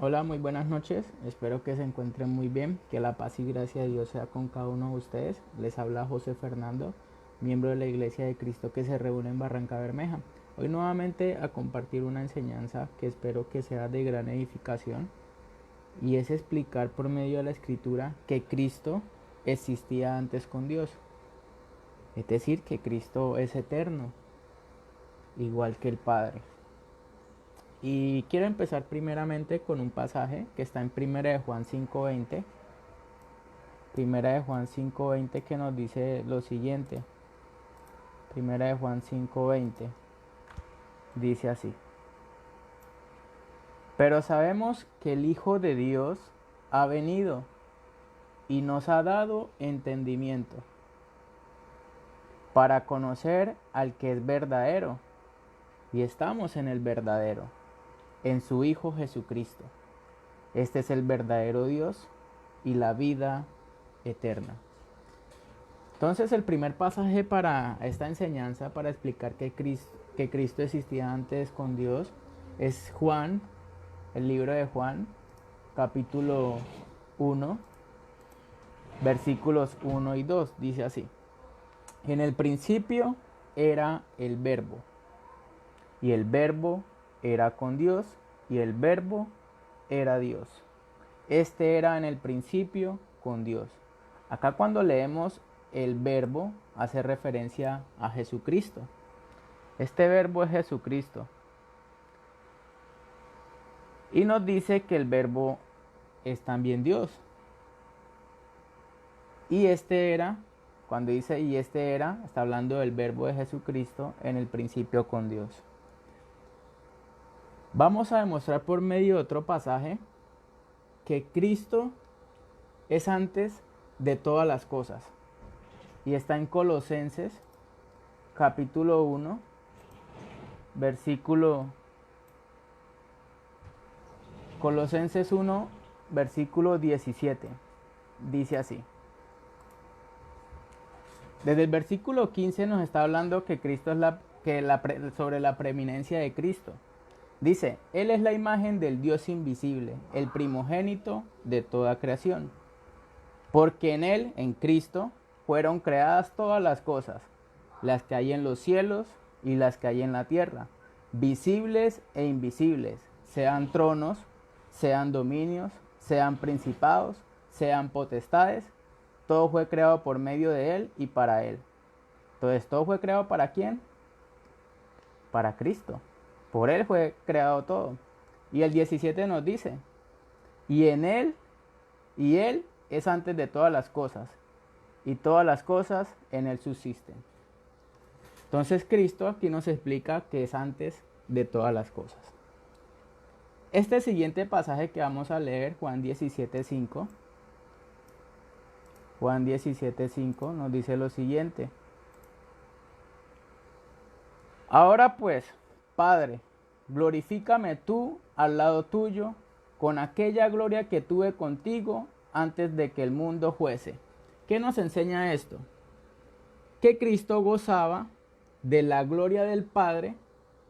Hola, muy buenas noches. Espero que se encuentren muy bien, que la paz y gracia de Dios sea con cada uno de ustedes. Les habla José Fernando, miembro de la Iglesia de Cristo que se reúne en Barranca Bermeja. Hoy nuevamente a compartir una enseñanza que espero que sea de gran edificación y es explicar por medio de la Escritura que Cristo existía antes con Dios. Es decir, que Cristo es eterno, igual que el Padre. Y quiero empezar primeramente con un pasaje que está en Primera de Juan 5:20. Primera de Juan 5:20 que nos dice lo siguiente. Primera de Juan 5:20 dice así. Pero sabemos que el Hijo de Dios ha venido y nos ha dado entendimiento para conocer al que es verdadero. Y estamos en el verdadero, en su Hijo Jesucristo. Este es el verdadero Dios y la vida eterna. Entonces el primer pasaje para esta enseñanza, para explicar que Cristo existía antes con Dios, es Juan, el libro de Juan, capítulo 1, versículos 1 y 2. Dice así: en el principio era el verbo, y el verbo era con Dios, y el verbo era Dios. Este era en el principio con Dios. Acá cuando leemos el verbo hace referencia a Jesucristo. Este verbo es Jesucristo. Y nos dice que el verbo es también Dios. Y este era, cuando dice y este era, está hablando del verbo de Jesucristo en el principio con Dios. Vamos a demostrar por medio de otro pasaje que Cristo es antes de todas las cosas. Y está en Colosenses capítulo 1, versículo Colosenses 1, versículo 17. Dice así. Desde el versículo 15 nos está hablando que Cristo es sobre la preeminencia de Cristo. Dice, Él es la imagen del Dios invisible, el primogénito de toda creación. Porque en Él, en Cristo, fueron creadas todas las cosas, las que hay en los cielos y las que hay en la tierra, visibles e invisibles, sean tronos, sean dominios, sean principados, sean potestades. Todo fue creado por medio de Él y para Él. Entonces, ¿todo fue creado para quién? Para Cristo. Por Él fue creado todo. Y el 17 nos dice, y en Él, y Él es antes de todas las cosas, y todas las cosas en Él subsisten. Entonces Cristo aquí nos explica que es antes de todas las cosas. Este siguiente pasaje que vamos a leer, Juan 17:5, Juan 17:5 nos dice lo siguiente. Ahora pues, Padre, glorifícame tú al lado tuyo con aquella gloria que tuve contigo antes de que el mundo fuese. ¿Qué nos enseña esto? Que Cristo gozaba de la gloria del Padre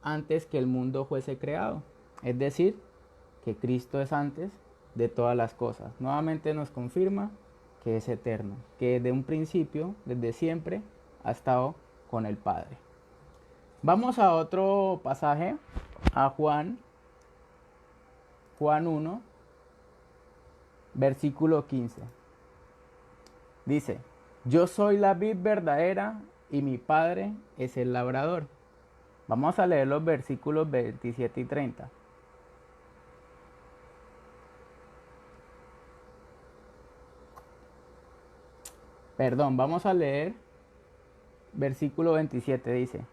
antes que el mundo fuese creado. Es decir, que Cristo es antes de todas las cosas. Nuevamente nos confirma que es eterno, que desde un principio, desde siempre, ha estado con el Padre. Vamos a otro pasaje, a Juan 1, versículo 15. Dice, yo soy la vid verdadera y mi Padre es el labrador. Vamos a leer los versículos 27 y 30. Perdón, vamos a leer versículo 27, dice,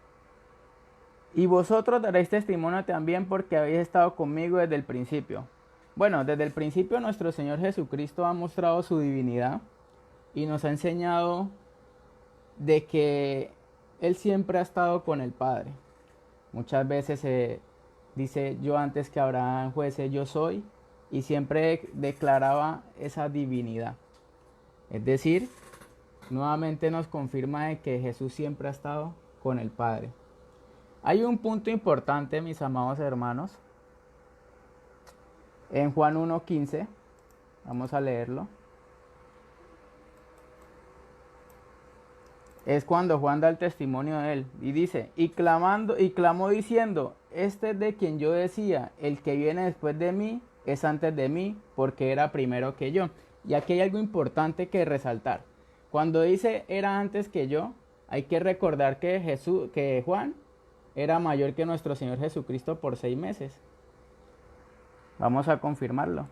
y vosotros daréis testimonio también porque habéis estado conmigo desde el principio. Bueno, desde el principio nuestro Señor Jesucristo ha mostrado su divinidad y nos ha enseñado de que Él siempre ha estado con el Padre. Muchas veces se dice yo antes que Abraham fuese yo soy y siempre declaraba esa divinidad. Es decir, nuevamente nos confirma de que Jesús siempre ha estado con el Padre. Hay un punto importante, mis amados hermanos, En Juan 1:15, vamos a leerlo. Es cuando Juan da el testimonio de él y dice, y clamó diciendo, este es de quien yo decía, el que viene después de mí es antes de mí, porque era primero que yo. Y aquí hay algo importante que resaltar. Cuando dice era antes que yo, hay que recordar que Juan era mayor que nuestro Señor Jesucristo por 6 meses. Vamos a confirmarlo.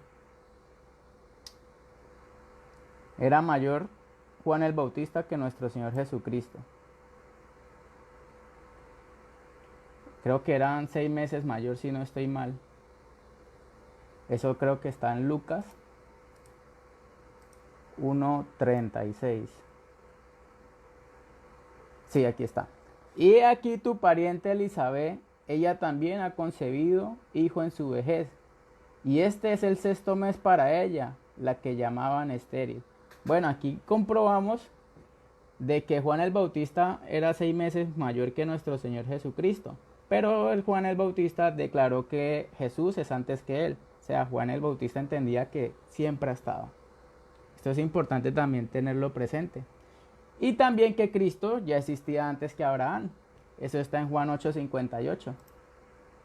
Era mayor Juan el Bautista que nuestro Señor Jesucristo. Creo que eran 6 meses mayor si no estoy mal. Eso creo que está en Lucas 1:36. Sí, aquí está. Y aquí tu pariente Elizabeth, ella también ha concebido hijo en su vejez. Y este es el 6.º mes para ella, la que llamaban estéril. Bueno, aquí comprobamos de que Juan el Bautista era 6 meses mayor que nuestro Señor Jesucristo. Pero el Juan el Bautista declaró que Jesús es antes que él. O sea, Juan el Bautista entendía que siempre ha estado. Esto es importante también tenerlo presente. Y también que Cristo ya existía antes que Abraham. Eso está en Juan 8:58.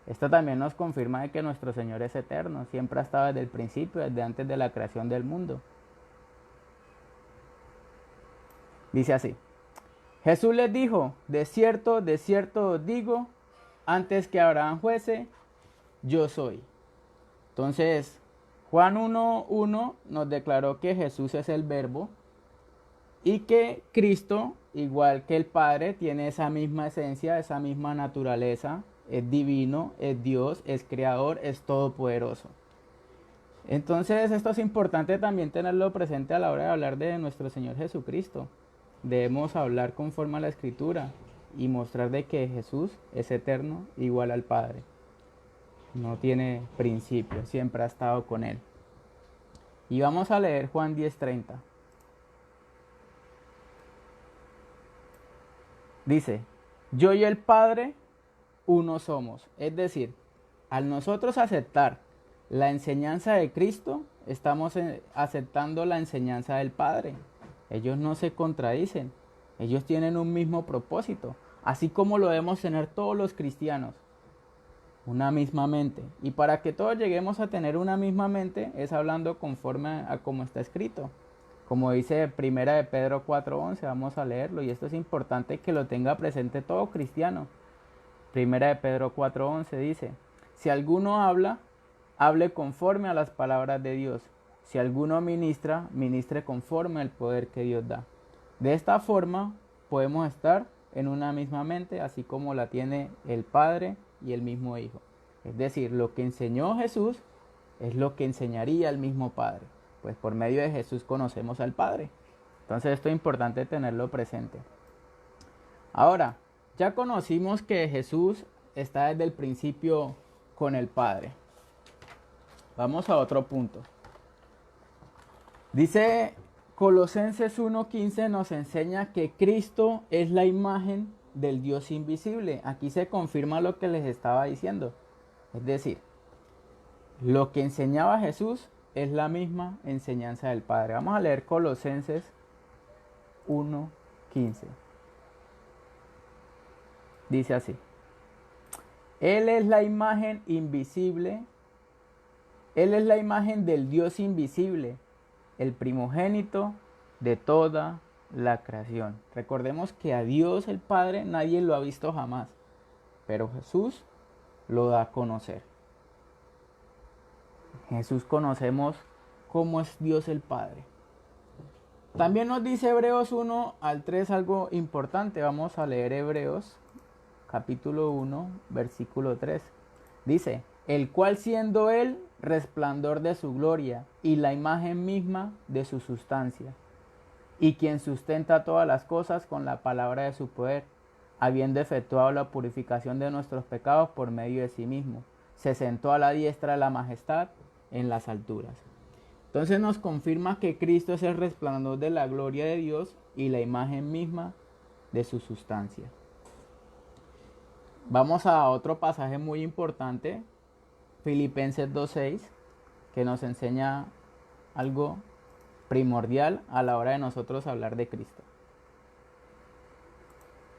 Esto también nos confirma de que nuestro Señor es eterno. Siempre ha estado desde el principio, desde antes de la creación del mundo. Dice así. Jesús les dijo, de cierto os digo, antes que Abraham fuese, yo soy. Entonces, Juan 1:1 nos declaró que Jesús es el Verbo y que Cristo, igual que el Padre, tiene esa misma esencia, esa misma naturaleza, es divino, es Dios, es creador, es todopoderoso. Entonces, esto es importante también tenerlo presente a la hora de hablar de nuestro Señor Jesucristo. Debemos hablar conforme a la Escritura y mostrar de que Jesús es eterno, igual al Padre. No tiene principio, siempre ha estado con él. Y vamos a leer Juan 10:30. Dice, yo y el Padre uno somos. Es decir, al nosotros aceptar la enseñanza de Cristo, estamos aceptando la enseñanza del Padre. Ellos no se contradicen, ellos tienen un mismo propósito, así como lo debemos tener todos los cristianos, una misma mente. Y para que todos lleguemos a tener una misma mente es hablando conforme a como está escrito. Como dice Primera de Pedro 4:11, vamos a leerlo, y esto es importante que lo tenga presente todo cristiano. Primera de Pedro 4:11 dice, si alguno habla, hable conforme a las palabras de Dios. Si alguno ministra, ministre conforme al poder que Dios da. De esta forma podemos estar en una misma mente, así como la tiene el Padre y el mismo Hijo. Es decir, lo que enseñó Jesús es lo que enseñaría el mismo Padre. Pues por medio de Jesús conocemos al Padre. Entonces esto es importante tenerlo presente. Ahora, ya conocimos que Jesús está desde el principio con el Padre. Vamos a otro punto. Dice Colosenses 1:15, nos enseña que Cristo es la imagen del Dios invisible. Aquí se confirma lo que les estaba diciendo. Es decir, lo que enseñaba Jesús es la misma enseñanza del Padre. Vamos a leer Colosenses 1:15. Dice así. Él es la imagen invisible. Él es la imagen del Dios invisible, el primogénito de toda la creación. Recordemos que a Dios el Padre nadie lo ha visto jamás, pero Jesús lo da a conocer. Jesús conocemos cómo es Dios el Padre. También nos dice Hebreos 1-3 algo importante. Vamos a leer Hebreos capítulo 1, versículo 3. Dice, el cual siendo él resplandor de su gloria y la imagen misma de su sustancia, y quien sustenta todas las cosas con la palabra de su poder, habiendo efectuado la purificación de nuestros pecados por medio de sí mismo, se sentó a la diestra de la majestad en las alturas. Entonces nos confirma que Cristo es el resplandor de la gloria de Dios y la imagen misma de su sustancia. Vamos a otro pasaje muy importante, Filipenses 2:6. que nos enseña algo primordial a la hora de nosotros hablar de Cristo.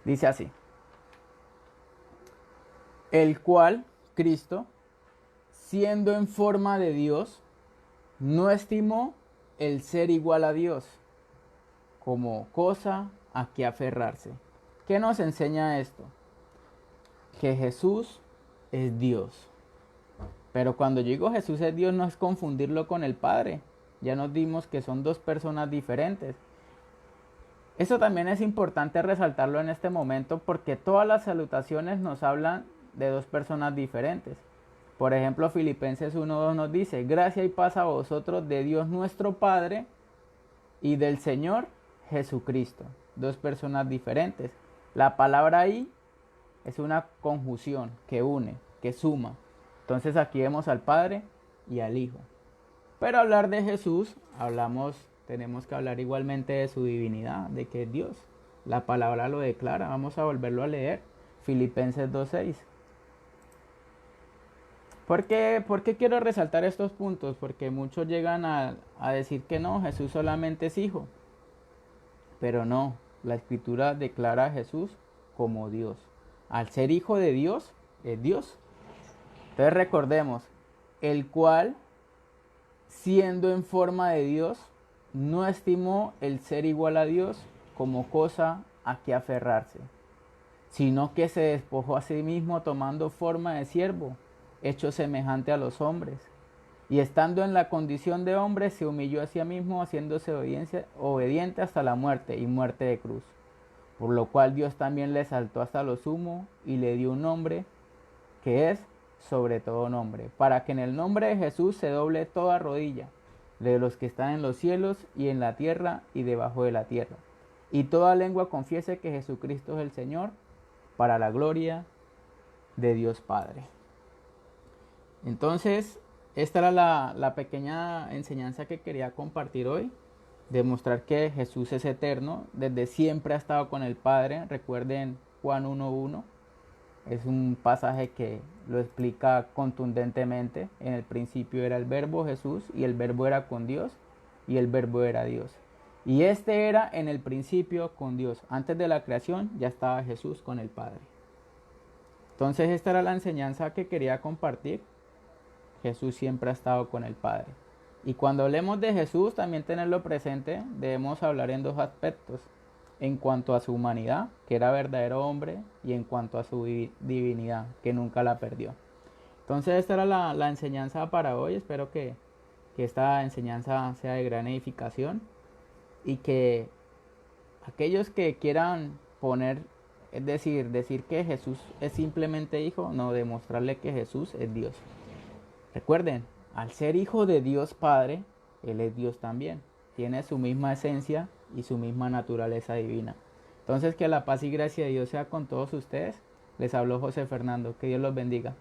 Dice así: el cual, Cristo, siendo en forma de Dios, no estimó el ser igual a Dios como cosa a que aferrarse. ¿Qué nos enseña esto? Que Jesús es Dios. Pero cuando yo digo Jesús es Dios, no es confundirlo con el Padre. Ya nos dimos que son dos personas diferentes. Eso también es importante resaltarlo en este momento, porque todas las salutaciones nos hablan de dos personas diferentes. Por ejemplo, Filipenses 1:2 nos dice: gracia y paz a vosotros de Dios nuestro Padre y del Señor Jesucristo. Dos personas diferentes. La palabra ahí es una conjunción que une, que suma. Entonces aquí vemos al Padre y al Hijo. Pero hablar de Jesús, tenemos que hablar igualmente de su divinidad, de que es Dios. La palabra lo declara. Vamos a volverlo a leer. Filipenses 2:6. ¿Por qué quiero resaltar estos puntos? Porque muchos llegan a decir que no, Jesús solamente es Hijo. Pero no, la Escritura declara a Jesús como Dios. Al ser Hijo de Dios, es Dios. Entonces recordemos, el cual, siendo en forma de Dios, no estimó el ser igual a Dios como cosa a que aferrarse, sino que se despojó a sí mismo tomando forma de siervo, hecho semejante a los hombres, y estando en la condición de hombre se humilló a sí mismo, haciéndose obediente hasta la muerte y muerte de cruz, por lo cual Dios también le exaltó hasta lo sumo y le dio un nombre que es sobre todo nombre, para que en el nombre de Jesús se doble toda rodilla, de los que están en los cielos y en la tierra y debajo de la tierra, y toda lengua confiese que Jesucristo es el Señor, para la gloria de Dios Padre. Entonces, esta era la pequeña enseñanza que quería compartir hoy, demostrar que Jesús es eterno, desde siempre ha estado con el Padre. Recuerden Juan 1:1. Es un pasaje que lo explica contundentemente. En el principio era el verbo Jesús, y el verbo era con Dios, y el verbo era Dios. Y este era en el principio con Dios. Antes de la creación ya estaba Jesús con el Padre. Entonces esta era la enseñanza que quería compartir. Jesús siempre ha estado con el Padre. Y cuando hablemos de Jesús, también tenerlo presente, debemos hablar en dos aspectos: en cuanto a su humanidad, que era verdadero hombre, y en cuanto a su divinidad, que nunca la perdió. Entonces esta era la enseñanza para hoy. Espero que esta enseñanza sea de gran edificación, y que aquellos que quieran poner, es decir que Jesús es simplemente Hijo, no, demostrarle que Jesús es Dios. Recuerden, al ser Hijo de Dios Padre, Él es Dios también. Tiene su misma esencia y su misma naturaleza divina. Entonces, que la paz y gracia de Dios sea con todos ustedes. Les habló José Fernando. Que Dios los bendiga.